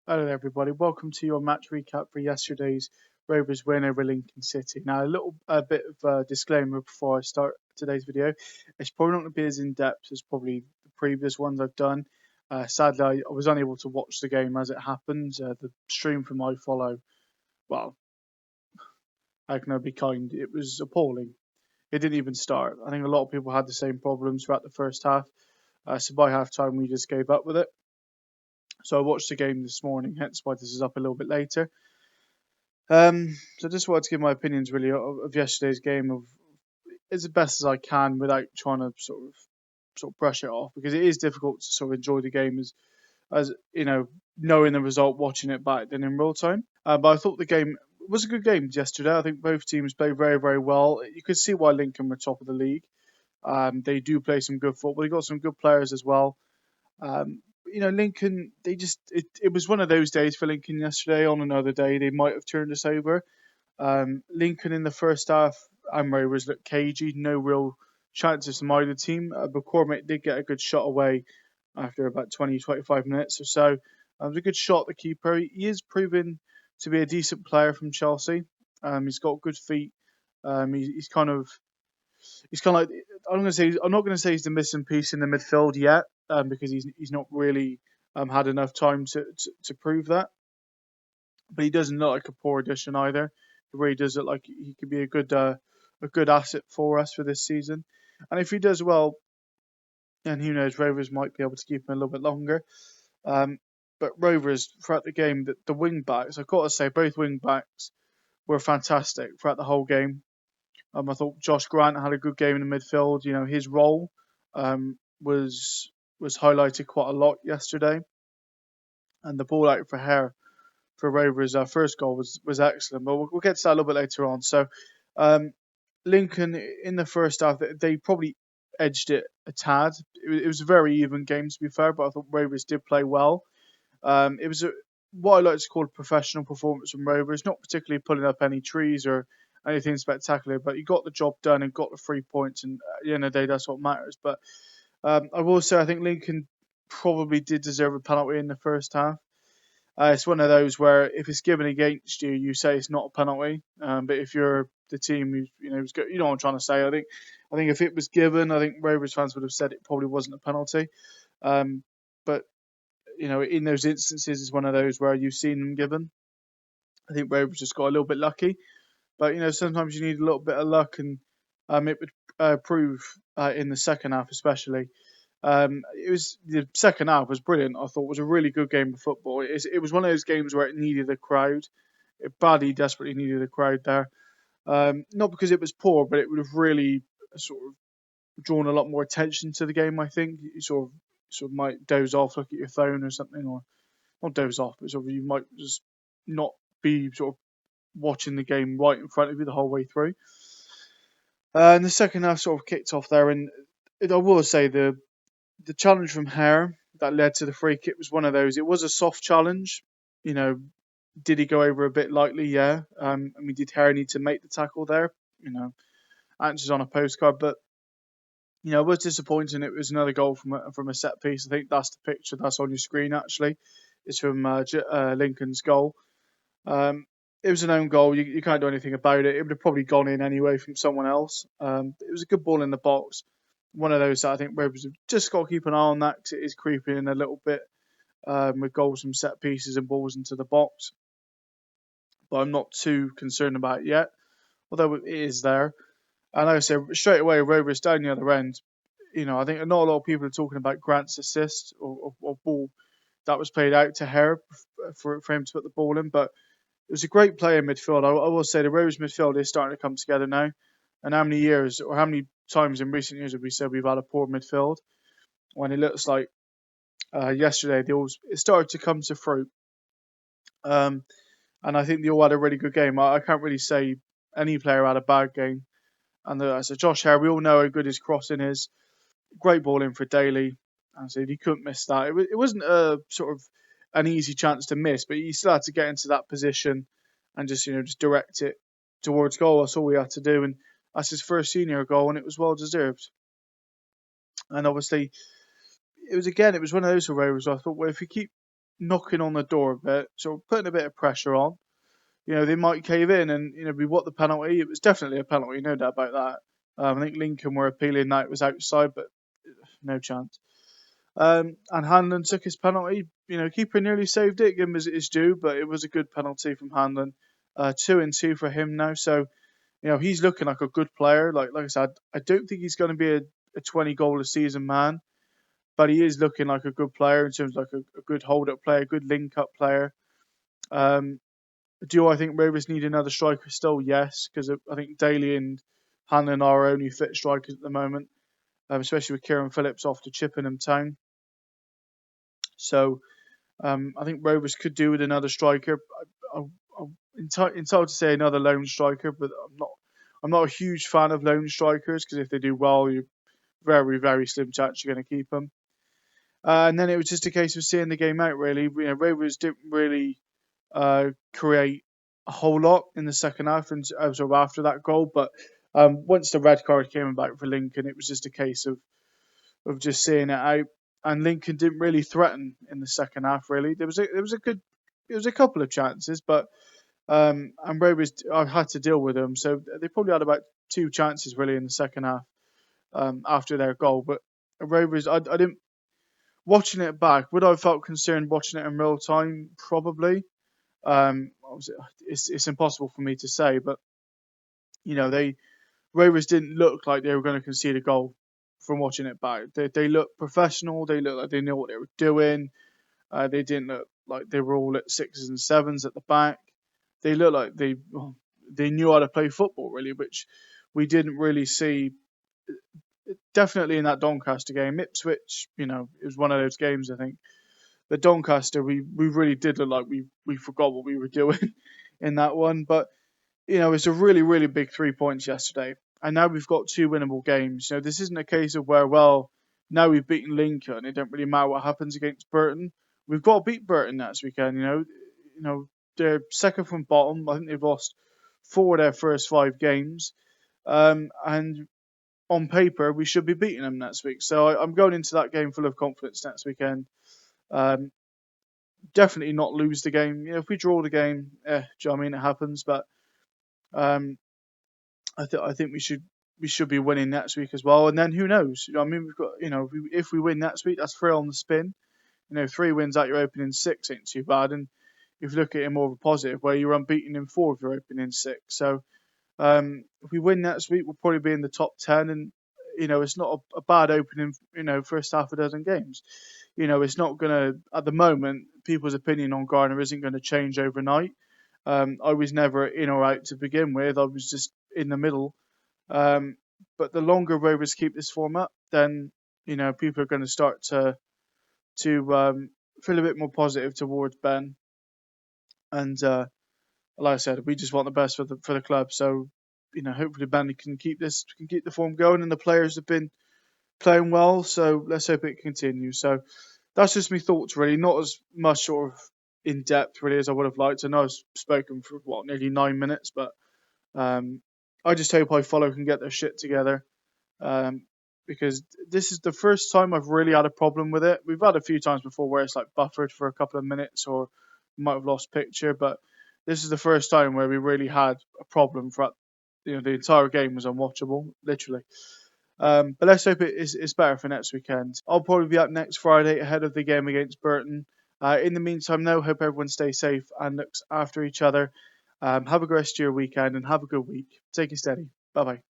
Hello, everybody. Welcome to your match recap for yesterday's Rovers win over Lincoln City. Now, a bit of a disclaimer before I start today's video. It's probably not going to be as in depth as probably the previous ones I've done. Sadly, I was unable to watch the game as it happened. The stream from iFollow, well, how can I be kind? It was appalling. It didn't even start. I think a lot of people had the same problems throughout the first half. So by half time, we just gave up with it. So I watched the game this morning, hence why this is up a little bit later. So I just wanted to give my opinions really of yesterday's game of as best as I can without trying to sort of brush it off, because it is difficult to sort of enjoy the game as you know, knowing the result, watching it back then in real time. But I thought the game was a good game yesterday. I think both teams played very, very well. You could see why Lincoln were top of the league. They do play some good football. They got some good players as well. Lincoln, it was one of those days for Lincoln yesterday. On another day, they might have turned us over. Lincoln in the first half, Rovers looked cagey, no real chances from either team. But Cormac did get a good shot away after about 20, 25 minutes or so. It was a good shot, the keeper. He is proven to be a decent player from Chelsea. He's got good feet. He's kind of like, I'm not going to say he's the missing piece in the midfield yet, because he's not really had enough time to prove that. But he doesn't look like a poor addition either. He really does look like he could be a good asset for us for this season. And if he does well, then who knows, Rovers might be able to keep him a little bit longer. But Rovers throughout the game, the wing backs, I've got to say, both wing backs were fantastic throughout the whole game. I thought Josh Grant had a good game in the midfield. His role was highlighted quite a lot yesterday, and the ball out for Hare for Rovers' first goal was excellent. But we'll get to that a little bit later on. So Lincoln in the first half, they probably edged it a tad. It was a very even game, to be fair, but I thought Rovers did play well. It was what I like to call a professional performance from Rovers, not particularly pulling up any trees or anything spectacular, but you got the job done and got the 3 points, and at the end of the day, that's what matters. But I will say, I think Lincoln probably did deserve a penalty in the first half. It's one of those where if it's given against you, you say it's not a penalty. But if you're the team who's, you know what I'm trying to say. I think if it was given, I think Rovers fans would have said it probably wasn't a penalty. But in those instances, it's one of those where you've seen them given. I think Rovers just got a little bit lucky. But sometimes you need a little bit of luck, and it would prove in the second half, especially. It was the second half was brilliant. I thought it was a really good game of football. It was one of those games where it needed a crowd. It badly, desperately needed a crowd there. Not because it was poor, but it would have really sort of drawn a lot more attention to the game. I think you sort of might doze off, look at your phone or something, or not doze off, but sort of you might just not be sort of watching the game right in front of you the whole way through. And the second half sort of kicked off there, and I will say the challenge from Hare that led to the free kick was one of those. It was a soft challenge. Did he go over a bit lightly? Yeah. Did Hare need to make the tackle there? Answers on a postcard, but it was disappointing. It was another goal from a set piece. I think that's the picture that's on your screen. Actually, it's from Lincoln's goal. It was an own goal. You can't do anything about it. It would have probably gone in anyway from someone else. It was a good ball in the box. One of those that I think Rovers have just got to keep an eye on that, because it is creeping in a little bit with goals from set pieces and balls into the box. But I'm not too concerned about it yet, although it is there. And like I said, straight away, Rovers down the other end. I think not a lot of people are talking about Grant's assist or ball that was played out to Hare for him to put the ball in, but it was a great play in midfield. I will say the Rovers midfield is starting to come together now. And how many years or how many times in recent years have we said we've had a poor midfield? When it looks like yesterday it started to come to fruit. And I think they all had a really good game. I can't really say any player had a bad game. And so Josh Hare, we all know how good his crossing is. Great ball in for Daly. And so he couldn't miss that. It wasn't a sort of an easy chance to miss, but he still had to get into that position and just direct it towards goal. That's all we had to do, and that's his first senior goal, and it was well deserved. And obviously, it was one of those Rovers. I thought, well, if we keep knocking on the door a bit, so putting a bit of pressure on. They might cave in, and we want the penalty. It was definitely a penalty, no doubt about that. I think Lincoln were appealing that it was outside, but no chance. And Hanlon took his penalty. Keeper nearly saved it, give him his due, but it was a good penalty from Hanlon. 2-2 for him now, so he's looking like a good player. Like I said, I don't think he's going to be a 20 goal a season man, but he is looking like a good player in terms of like a good hold up player, good link up player. Do I think Rovers need another striker still? Yes, because I think Daly and Hanlon are our only fit strikers at the moment, especially with Kieran Phillips off to Chippenham Town. So I think Rovers could do with another striker. I'm entitled to say another lone striker, but I'm not a huge fan of lone strikers because if they do well, you're very, very slim chance you're going to keep them. And then it was just a case of seeing the game out, really. Rovers didn't really create a whole lot in the second half and sort of after that goal. But once the red card came about for Lincoln, it was just a case of just seeing it out. And Lincoln didn't really threaten in the second half. Really, there was a couple of chances, but and Rovers I had to deal with them. So they probably had about 2 chances really in the second half after their goal. But Rovers, I didn't. Watching it back, would I have felt concerned watching it in real time? Probably. It's impossible for me to say, but Rovers didn't look like they were going to concede a goal from watching it back. They looked professional. They looked like they knew what they were doing. They didn't look like they were all at 6s and 7s at the back. They looked like they knew how to play football really, which we didn't really see. Definitely in that Doncaster game, Ipswich, it was one of those games. I think the Doncaster, we really did look like we forgot what we were doing in that one. But it's a really, really big 3 points yesterday. And now we've got 2 winnable games. This isn't a case of where, well, now we've beaten Lincoln, it don't really matter what happens against Burton. We've got to beat Burton next weekend, They're second from bottom. I think they've lost 4 of their first 5 games. And on paper, we should be beating them next week. So I'm going into that game full of confidence next weekend. Definitely not lose the game. If we draw the game, do you know what I mean? It happens. But I think we should be winning next week as well. And then who knows? We've got if we win next week, that's 3 on the spin. 3 wins out your opening 6 ain't too bad. And if you look at it in more of a positive way, you're unbeaten in 4 of your opening 6. So if we win next week, we'll probably be in the top 10. And it's not a bad opening. First half a dozen games. It's not gonna at the moment. People's opinion on Garner isn't going to change overnight. I was never in or out to begin with. I was just in the middle. But the longer Rovers keep this form up, then people are going to start to feel a bit more positive towards Ben. And like I said, we just want the best for the club. So hopefully Ben can keep the form going, and the players have been playing well. So let's hope it continues. So that's just my thoughts, really. Not as much sort of in depth, really, as I would have liked. I know I've spoken for nearly 9 minutes, but I just hope iFollow can get their shit together, because this is the first time I've really had a problem with it. We've had a few times before where it's like buffered for a couple of minutes or might have lost picture, but this is the first time where we really had a problem for the entire game was unwatchable, literally. But let's hope it's better for next weekend. I'll probably be up next Friday ahead of the game against Burton. In the meantime, though, hope everyone stays safe and looks after each other. Have a good rest of your weekend and have a good week. Take it steady. Bye bye.